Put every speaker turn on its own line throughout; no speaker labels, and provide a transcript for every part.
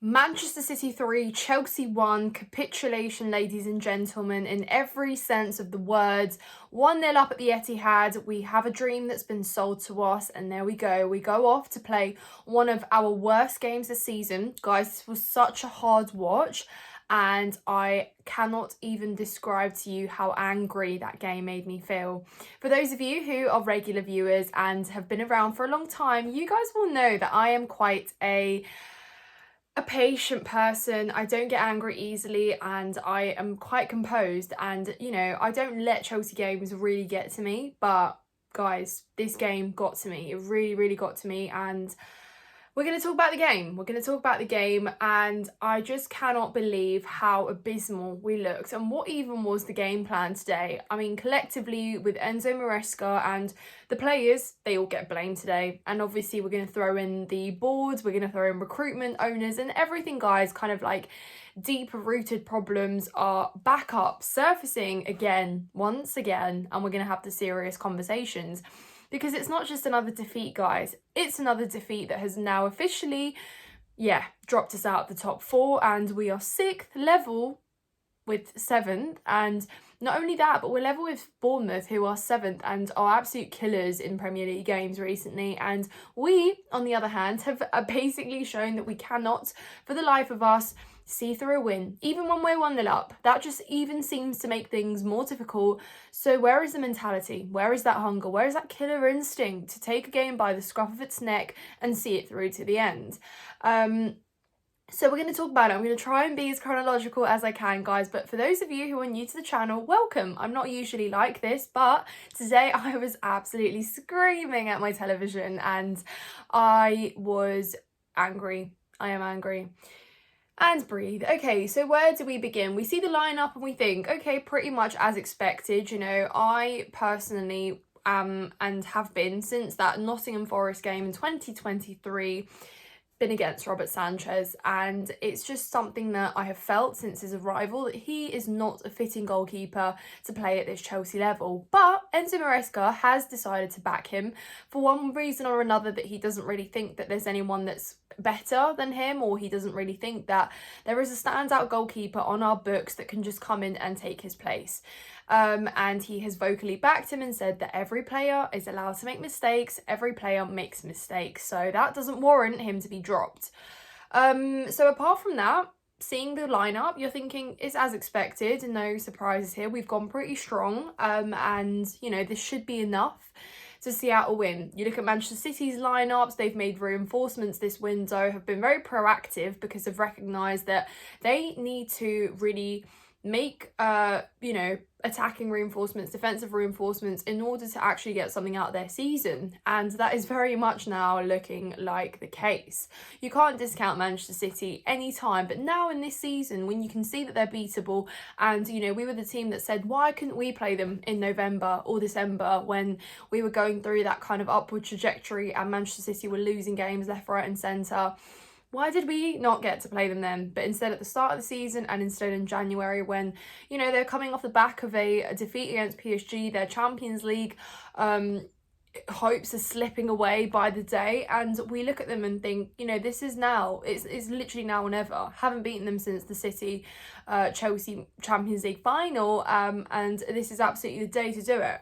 Manchester City 3, Chelsea 1, capitulation, ladies and gentlemen, in every sense of the words. 1-0 up at the Etihad. We have a dream that's been sold to us, and there we go. We go off to play one of our worst games this season. Guys, this was such a hard watch, and I cannot even describe to you how angry that game made me feel. For those of you who are regular viewers and have been around for a long time, you guys will know that I am quite a patient person. I don't get angry easily, and I am quite composed, and I don't let Chelsea games really get to me, but guys, this game got to me. It really got to me, and we're going to talk about the game. And I just cannot believe how abysmal we looked and what even was the game plan today. I mean, collectively, with Enzo Maresca and the players, they all get blamed today. And obviously we're going to throw in the boards, we're going to throw in recruitment, owners and everything, guys. Kind of like deeper rooted problems are back up, surfacing again, once again, and we're going to have the serious conversations. Because it's not just another defeat, guys. It's another defeat that has now officially, dropped us out of the top 4. And we are 6th, level with 7th. And not only that, but we're level with Bournemouth, who are 7th and are absolute killers in Premier League games recently. And we, on the other hand, have basically shown that we cannot, for the life of us, see through a win, even when we're 1-0 up. That just even seems to make things more difficult. So where is the mentality? Where is that hunger? Where is that killer instinct to take a game by the scruff of its neck and see it through to the end? So we're going to talk about it. I'm going to try and be as chronological as I can, guys. But for those of you who are new to the channel, welcome. I'm not usually like this, but today I was absolutely screaming at my television and I was angry. I am angry. And breathe. Okay, so where do we begin? We see the lineup and we think, okay, pretty much as expected. I personally am and have been since that Nottingham Forest game in 2023 been against Robert Sanchez, and it's just something that I have felt since his arrival that he is not a fitting goalkeeper to play at this Chelsea level. But Enzo Maresca has decided to back him for one reason or another, that he doesn't really think that there's anyone that's better than him, or he doesn't really think that there is a standout goalkeeper on our books that can just come in and take his place. And he has vocally backed him and said that every player is allowed to make mistakes, every player makes mistakes, so that doesn't warrant him to be dropped. So apart from that, seeing the lineup, you're thinking it's as expected, no surprises here. We've gone pretty strong, and this should be enough to Seattle win. You look at Manchester City's lineups, they've made reinforcements this window, have been very proactive because they've recognised that they need to really make attacking reinforcements, defensive reinforcements in order to actually get something out of their season, and that is very much now looking like the case. You can't discount Manchester City anytime, but now in this season, when you can see that they're beatable, and we were the team that said, why couldn't we play them in November or December when we were going through that kind of upward trajectory and Manchester City were losing games left, right and centre? Why did we not get to play them then? But instead at the start of the season, and instead in January, when, they're coming off the back of a defeat against PSG, their Champions League hopes are slipping away by the day, and we look at them and think, this is now, it's literally now or never. Haven't beaten them since the City Chelsea Champions League final, and this is absolutely the day to do it.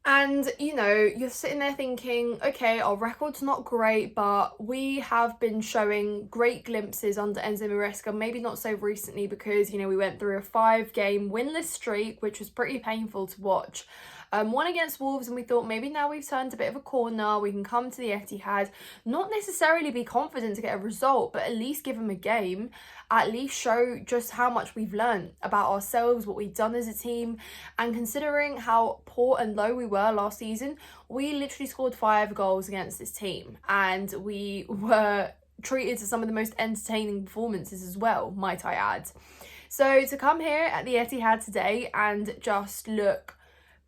And, you're sitting there thinking, okay, our record's not great, but we have been showing great glimpses under Enzo Maresca, maybe not so recently because, we went through a 5-game winless streak, which was pretty painful to watch. One against Wolves, and we thought maybe now we've turned a bit of a corner, we can come to the Etihad, not necessarily be confident to get a result, but at least give them a game, at least show just how much we've learned about ourselves, what we've done as a team. And considering how poor and low we were last season, we literally scored 5 goals against this team, and we were treated to some of the most entertaining performances as well, might I add. So to come here at the Etihad today and just look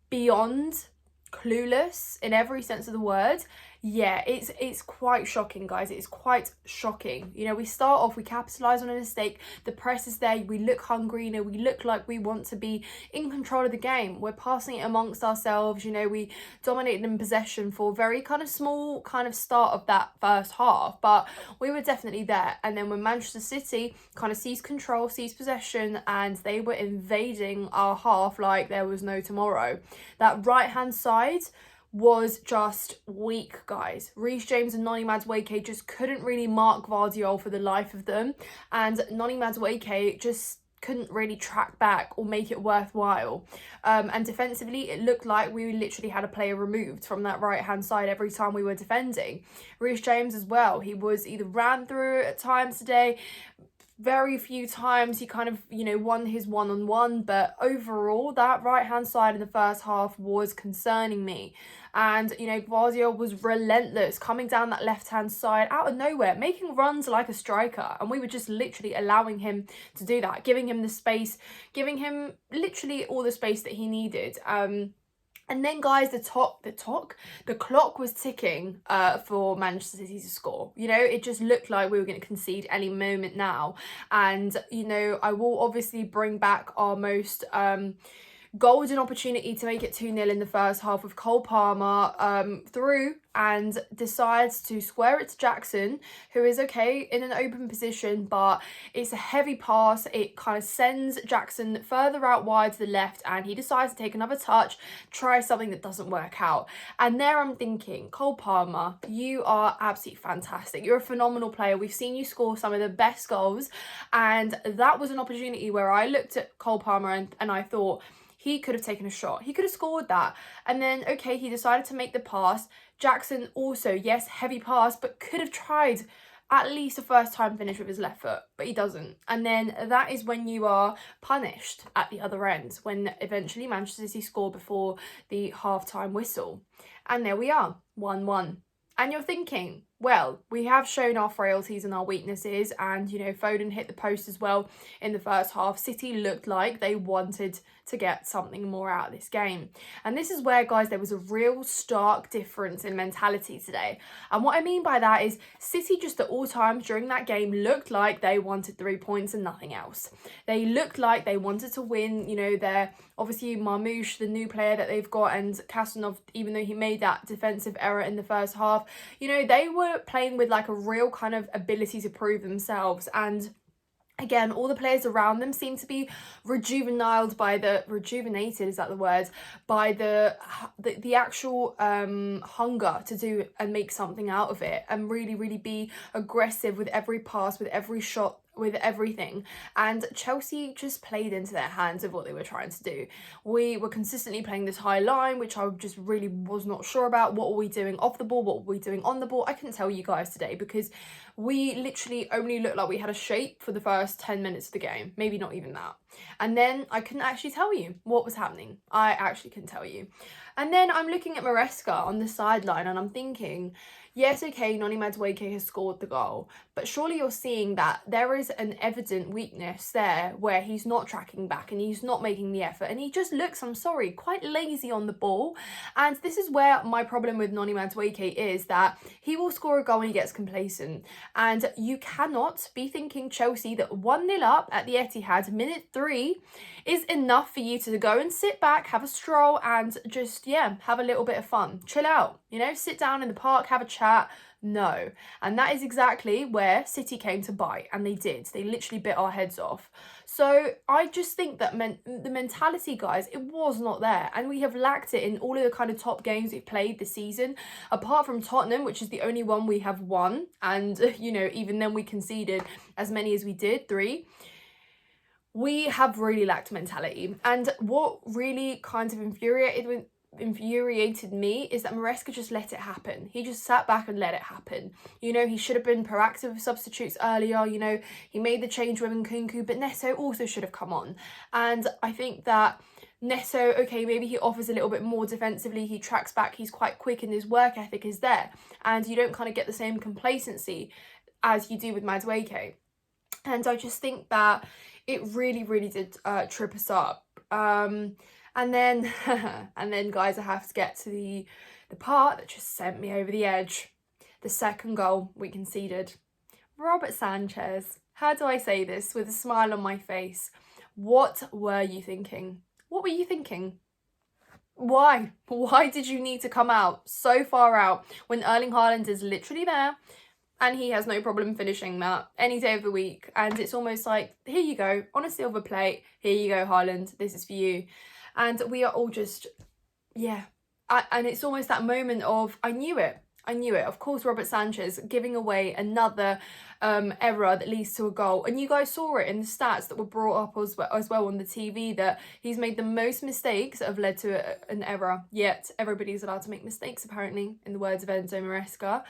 beyond clueless in every sense of the word, Yeah, it's quite shocking, guys. It's quite shocking. You know, we start off, we capitalise on a mistake, the press is there, we look hungry, you know, we look like we want to be in control of the game. We're passing it amongst ourselves, you know, we dominated in possession for a very kind of small kind of start of that first half, but we were definitely there. And then when Manchester City kind of seized control, seized possession, and they were invading our half like there was no tomorrow. That right-hand side was just weak, guys. Reece James and Noni Madueke just couldn't really mark Gvardiol for the life of them, and Noni Madueke just couldn't really track back or make it worthwhile. And defensively, it looked like we literally had a player removed from that right-hand side every time we were defending. Reece James as well, he was either ran through at times today, very few times he kind of, you know, won his one-on-one, but overall that right-hand side in the first half was concerning me. And, you know, Gvardiol was relentless, coming down that left-hand side out of nowhere, making runs like a striker. And we were just literally allowing him to do that, giving him the space, giving him literally all the space that he needed. And then, guys, the clock was ticking for Manchester City to score. You know, it just looked like we were going to concede any moment now. And, you know, I will obviously bring back our most golden opportunity to make it 2-0 in the first half with Cole Palmer through and decides to square it to Jackson, who is okay in an open position, but it's a heavy pass. It kind of sends Jackson further out wide to the left, and he decides to take another touch, try something that doesn't work out. And there I'm thinking, Cole Palmer, you are absolutely fantastic. You're a phenomenal player. We've seen you score some of the best goals, and that was an opportunity where I looked at Cole Palmer and I thought, he could have taken a shot. He could have scored that. And then, okay, he decided to make the pass. Jackson also, yes, heavy pass, but could have tried at least a first time finish with his left foot, but he doesn't. And then that is when you are punished at the other end, when eventually Manchester City score before the half-time whistle. And there we are, 1-1. And you're thinking, well, we have shown our frailties and our weaknesses, and, you know, Foden hit the post as well in the first half. City looked like they wanted to get something more out of this game. And this is where, guys, there was a real stark difference in mentality today. And what I mean by that is City just at all times during that game looked like they wanted 3 points and nothing else. They looked like they wanted to win. You know, they're obviously Marmoush, the new player that they've got, and Kasanov, even though he made that defensive error in the first half, you know, they were playing with like a real kind of ability to prove themselves. And again, all the players around them seem to be rejuvenated, is that the word, by the actual hunger to do and make something out of it, and really be aggressive with every pass, with every shot, with everything. And Chelsea just played into their hands of what they were trying to do. We were consistently playing this high line, which I just really was not sure about. What were we doing off the ball? What were we doing on the ball? I couldn't tell you guys today, because we literally only looked like we had a shape for the first 10 minutes of the game, maybe not even that. And then I couldn't actually tell you what was happening. I actually couldn't tell you. And then I'm looking at Maresca on the sideline and I'm thinking, yes, okay, Noni Madueke has scored the goal, but surely you're seeing that there is an evident weakness there where he's not tracking back and he's not making the effort, and he just looks, I'm sorry, quite lazy on the ball. And this is where my problem with Noni Madueke is, that he will score a goal and he gets complacent. And you cannot be thinking, Chelsea, that 1-0 up at the Etihad, minute 3, is enough for you to go and sit back, have a stroll, and just, yeah, have a little bit of fun. Chill out, you know, sit down in the park, have a chat. No. And that is exactly where City came to bite, and they did. They literally bit our heads off. So I just think that the mentality, guys, it was not there, and we have lacked it in all of the kind of top games we've played this season, apart from Tottenham, which is the only one we have won, and, you know, even then we conceded as many as we did, 3. We have really lacked mentality. And what really kind of infuriated me is that Maresca just let it happen. He just sat back and let it happen. You know, he should have been proactive with substitutes earlier. You know, he made the change with Nkunku, but Neto also should have come on. And I think that Neto, okay, maybe he offers a little bit more defensively, he tracks back, he's quite quick, and his work ethic is there, and you don't kind of get the same complacency as you do with Madueke. And I just think that it really did trip us up. And then, guys, I have to get to the the part that just sent me over the edge. The second goal we conceded. Robert Sanchez. How do I say this with a smile on my face? What were you thinking? What were you thinking? Why? Why did you need to come out so far out when Erling Haaland is literally there and he has no problem finishing that any day of the week? And it's almost like, here you go, on a silver plate, here you go, Haaland, this is for you. And we are all just, yeah. And it's almost that moment of, I knew it. Of course, Robert Sanchez giving away another error that leads to a goal. And you guys saw it in the stats that were brought up as well on the TV, that he's made the most mistakes that have led to an error. Yet everybody's allowed to make mistakes, apparently, in the words of Enzo Maresca.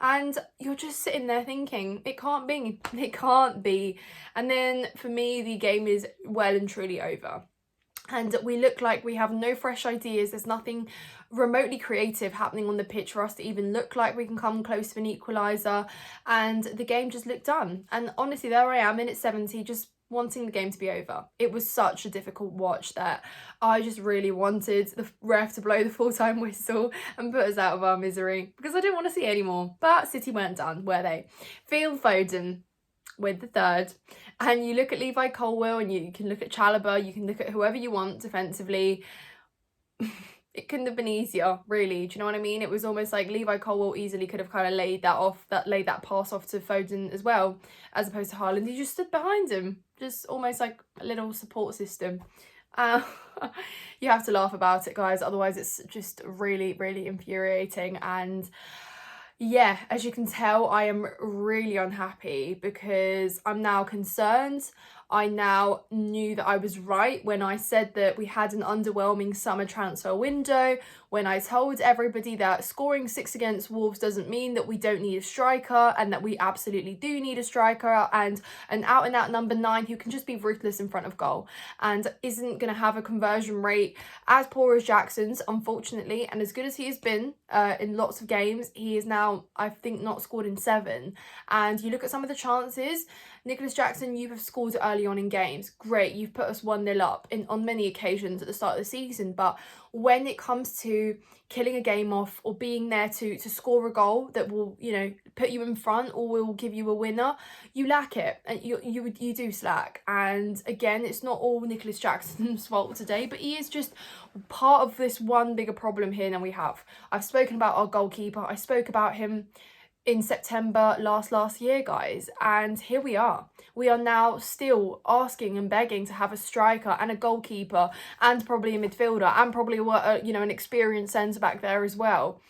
And you're just sitting there thinking, it can't be. It can't be. And then for me, the game is well and truly over. And we look like we have no fresh ideas. There's nothing remotely creative happening on the pitch for us to even look like we can come close to an equaliser. And the game just looked done. And honestly, there I am, minute 70, just wanting the game to be over. It was such a difficult watch that I just really wanted the ref to blow the full-time whistle and put us out of our misery, because I didn't want to see any more. But City weren't done, were they? Phil Foden with the third. And you look at Levi Colwill, and you can look at Chalobah, you can look at whoever you want defensively. It couldn't have been easier, really. Do you know what I mean? It was almost like Levi Colwill easily could have kind of laid that pass off to Foden as well, as opposed to Haaland. He just stood behind him, just almost like a little support system. You have to laugh about it, guys, otherwise it's just really, really infuriating. And yeah, as you can tell, I am really unhappy because I'm now concerned. I now knew that I was right when I said that we had an underwhelming summer transfer window, when I told everybody that scoring 6 against Wolves doesn't mean that we don't need a striker, and that we absolutely do need a striker, and an out-and-out number 9 who can just be ruthless in front of goal and isn't going to have a conversion rate as poor as Jackson's, unfortunately. And as good as he has been in lots of games, he is now, I think, not scored in 7. And you look at some of the chances, Nicholas Jackson, you have scored early on in games. Great, you've put us 1-0 up on many occasions at the start of the season. But when it comes to killing a game off or being there to score a goal that will, you know, put you in front or will give you a winner, you lack it, and you do slack. And again, it's not all Nicholas Jackson's fault today, but he is just part of this one bigger problem here than we have. I've spoken about our goalkeeper. I spoke about him in September last year, guys, and here we are. We are now still asking and begging to have a striker and a goalkeeper and probably a midfielder and probably an experienced centre back there as well.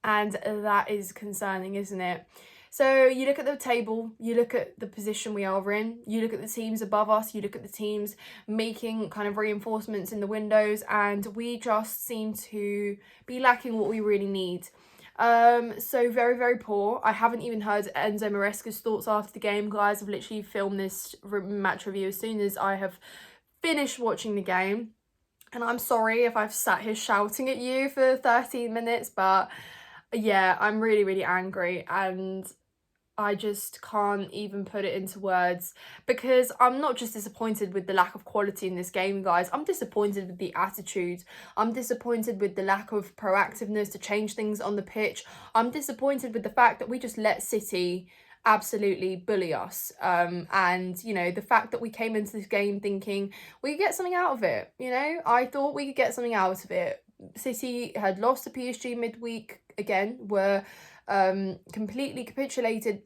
And that is concerning, isn't it? So you look at the table, you look at the position we are in, you look at the teams above us, you look at the teams making kind of reinforcements in the windows, and we just seem to be lacking what we really need. So very, very poor. I haven't even heard Enzo Maresca's thoughts after the game, guys. I've literally filmed this match review as soon as I have finished watching the game. And I'm sorry if I've sat here shouting at you for 13 minutes, but yeah, I'm really, really angry, and I just can't even put it into words, because I'm not just disappointed with the lack of quality in this game, guys. I'm disappointed with the attitude. I'm disappointed with the lack of proactiveness to change things on the pitch. I'm disappointed with the fact that we just let City absolutely bully us. And, you know, the fact that we came into this game thinking we could get something out of it. You know, I thought we could get something out of it. City had lost to PSG midweek again, were completely capitulated,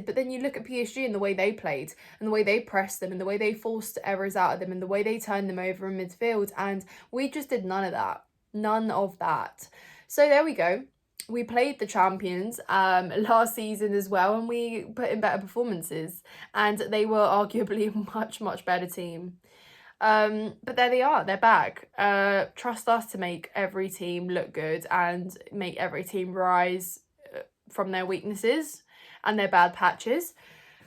but then you look at PSG and the way they played and the way they pressed them and the way they forced errors out of them and the way they turned them over in midfield, and we just did none of that. So there we go. We played the champions last season as well, and we put in better performances, and they were arguably a much better team. But there they are, they're back. Trust us to make every team look good and make every team rise from their weaknesses and their bad patches.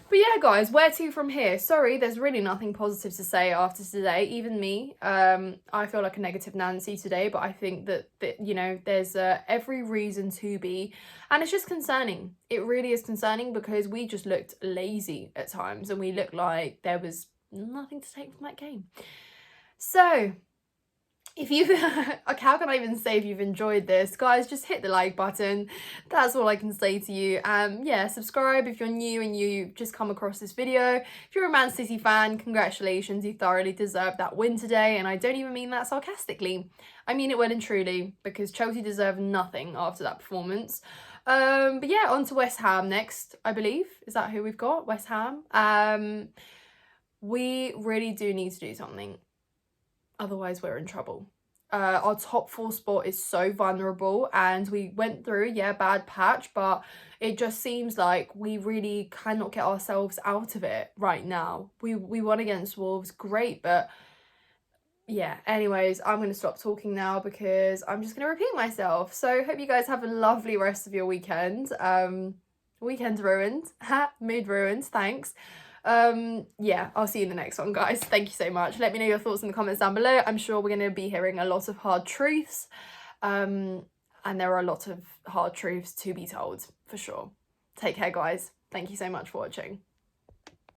But yeah, guys, where to from here? Sorry, there's really nothing positive to say after today, even me. I feel like a negative Nancy today, but I think that you know, there's every reason to be. And it's just concerning. It really is concerning, because we just looked lazy at times and we looked like there was nothing to take from that game. So if you how can I even say if you've enjoyed this, guys, just hit the like button. That's all I can say to you. Yeah, subscribe if you're new and you just come across this video. If you're a Man City fan, congratulations, you thoroughly deserve that win today, and I don't even mean that sarcastically. I mean it well and truly, because Chelsea deserve nothing after that performance. But yeah, on to West Ham next, I believe. Is that who we've got? West Ham. We really do need to do something, otherwise we're in trouble. Our top 4 spot is so vulnerable, and we went through, yeah, bad patch, but it just seems like we really cannot get ourselves out of it right now. We won against Wolves, great, but yeah, anyways, I'm going to stop talking now because I'm just going to repeat myself. So hope you guys have a lovely rest of your weekend. Weekend ruined. Mood ruined, thanks. Yeah, I'll see you in the next one, guys. Thank you so much. Let me know your thoughts in the comments down below. I'm sure we're going to be hearing a lot of hard truths. And there are a lot of hard truths to be told, for sure. Take care, guys. Thank you so much for watching.